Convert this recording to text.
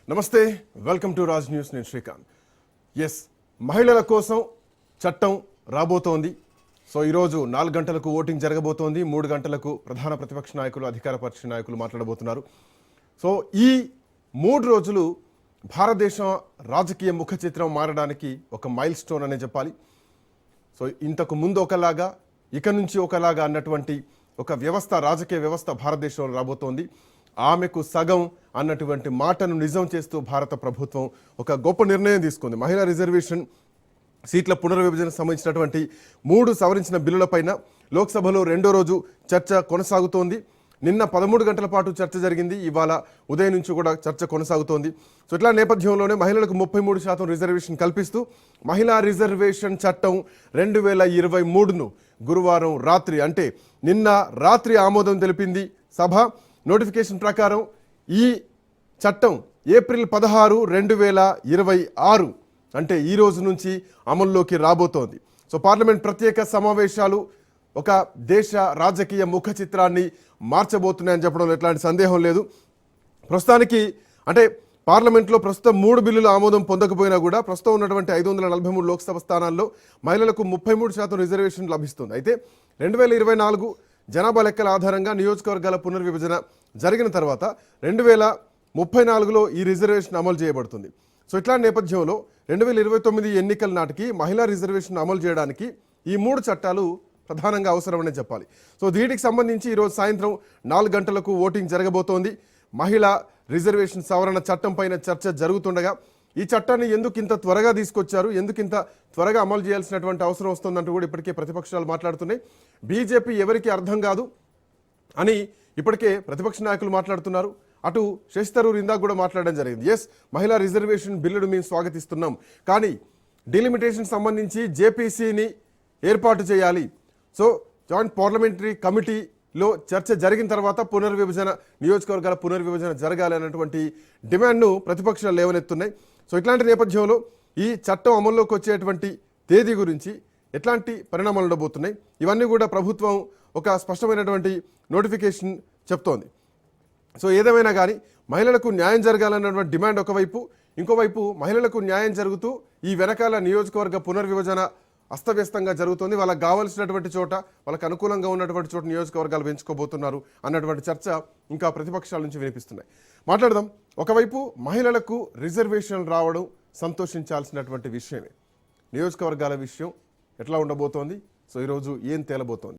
నమస్తే, welcome to Raj news. నేను Srikanth. Yes, మహిళల కోసం చట్టం రాబోతోంది. సో ఈరోజు 4 గంటలకు ఓటింగ్ జరగబోతోంది. 3 గంటలకు ప్రధాన ప్రతిపక్ష నాయకులు, అధికార పక్ష నాయకులు మాట్లాడబోతున్నారు. సో ఈ 3 రోజులు భారతదేశం రాజకీయ ముఖ చిత్రం మారడానికి ఒక మైల్ స్టోన్ అనే చెప్పాలి. సో ఇంతకు ముందు ఒకలాగా, ఇక నుంచి ఒకలాగా అన్నటువంటి ఒక వ్యవస్థ, రాజకీయ వ్యవస్థ భారతదేశంలో రాబోతోంది. ఆమెకు సగం అన్నటువంటి మాటను నిజం చేస్తూ భారత ప్రభుత్వం ఒక గొప్ప నిర్ణయం తీసుకుంది. మహిళా రిజర్వేషన్ సీట్ల పునర్విభజనకు సంబంధించినటువంటి 3 సవరించిన బిల్లులపైన లోక్సభలో 2వ రోజు చర్చ కొనసాగుతోంది. నిన్న 13 గంటల పాటు చర్చ జరిగింది. ఇవాళ ఉదయం నుంచి కూడా చర్చ కొనసాగుతోంది. సో ఇట్లా నేపథ్యంలోనే మహిళలకు 33% రిజర్వేషన్ కల్పిస్తూ మహిళా రిజర్వేషన్ చట్టం 2023ను గురువారం రాత్రి, అంటే నిన్న రాత్రి ఆమోదం తెలిపింది సభ. నోటిఫికేషన్ ప్రకారం ఈ చట్టం ఏప్రిల్ 16, 2026 అంటే ఈ రోజు నుంచి అమల్లోకి రాబోతోంది. సో పార్లమెంట్ ప్రత్యేక సమావేశాలు ఒక దేశ రాజకీయ ముఖ చిత్రాన్ని మార్చబోతున్నాయని చెప్పడంలో ఎట్లాంటి సందేహం లేదు. ప్రస్తుతానికి అంటే పార్లమెంట్లో ప్రస్తుతం 3 బిల్లులు ఆమోదం పొందకపోయినా కూడా ప్రస్తుతం ఉన్నటువంటి 543 లోక్సభ స్థానాల్లో మహిళలకు 33% రిజర్వేషన్ లభిస్తుంది. అయితే 2024 జనాభా లెక్కల ఆధారంగా నియోజకవర్గాల పునర్విభజన జరిగిన తర్వాత 2034లో ఈ రిజర్వేషన్ అమలు చేయబడుతుంది. సో ఇట్లాంటి నేపథ్యంలో 2029 ఎన్నికల నాటికి మహిళా రిజర్వేషన్ అమలు చేయడానికి ఈ 3 చట్టాలు ప్రధానంగా అవసరమనే చెప్పాలి. సో వీటికి సంబంధించి ఈరోజు సాయంత్రం 4 గంటలకు ఓటింగ్ జరగబోతోంది. మహిళా రిజర్వేషన్ సవరణ చట్టం పైన చర్చ జరుగుతుండగా ఈ చట్టాన్ని ఎందుకు ఇంత త్వరగా తీసుకొచ్చారు, ఎందుకు ఇంత త్వరగా అమలు చేయాల్సినటువంటి అవసరం వస్తుందంటూ కూడా ఇప్పటికే ప్రతిపక్షాలు మాట్లాడుతున్నాయి. బీజేపీ ఎవరికి అర్థం కాదు అని ఇప్పటికే ప్రతిపక్ష నాయకులు మాట్లాడుతున్నారు. అటు శశి థరూర్ ఇందాక కూడా మాట్లాడడం జరిగింది. ఎస్, మహిళా రిజర్వేషన్ బిల్లును మేము స్వాగతిస్తున్నాం, కానీ డిలిమిటేషన్ సంబంధించి జేపీసీని ఏర్పాటు చేయాలి. సో జాయింట్ పార్లమెంటరీ కమిటీలో చర్చ జరిగిన తర్వాత పునర్విభజన, నియోజకవర్గాల పునర్విభజన జరగాలి అన్నటువంటి డిమాండ్ను ప్రతిపక్షాలు లేవనెత్తున్నాయి. సో ఇట్లాంటి నేపథ్యంలో ఈ చట్టం అమల్లోకి వచ్చేటువంటి తేదీ గురించి ఎట్లాంటి పరిణామాలు ఉండబోతున్నాయి, ఇవన్నీ కూడా ప్రభుత్వం ఒక స్పష్టమైనటువంటి నోటిఫికేషన్ చెప్తోంది. సో ఏదేమైనా కానీ మహిళలకు న్యాయం జరగాలన్నటువంటి డిమాండ్ ఒకవైపు, ఇంకోవైపు మహిళలకు న్యాయం జరుగుతూ ఈ వెనకాల నియోజకవర్గ పునర్విభజన అస్తవ్యస్తంగా జరుగుతుంది. వాళ్ళకి కావాల్సినటువంటి చోట, వాళ్ళకు అనుకూలంగా ఉన్నటువంటి చోట నియోజకవర్గాలు పెంచుకోబోతున్నారు అన్నటువంటి చర్చ ఇంకా ప్రతిపక్షాల నుంచి వినిపిస్తున్నాయి. మాట్లాడదాం. ఒకవైపు మహిళలకు రిజర్వేషన్ రావడం సంతోషించాల్సినటువంటి విషయమే. నియోజకవర్గాల విషయం ఎట్లా ఉండబోతోంది, సో ఈరోజు ఏం తేలబోతోంది?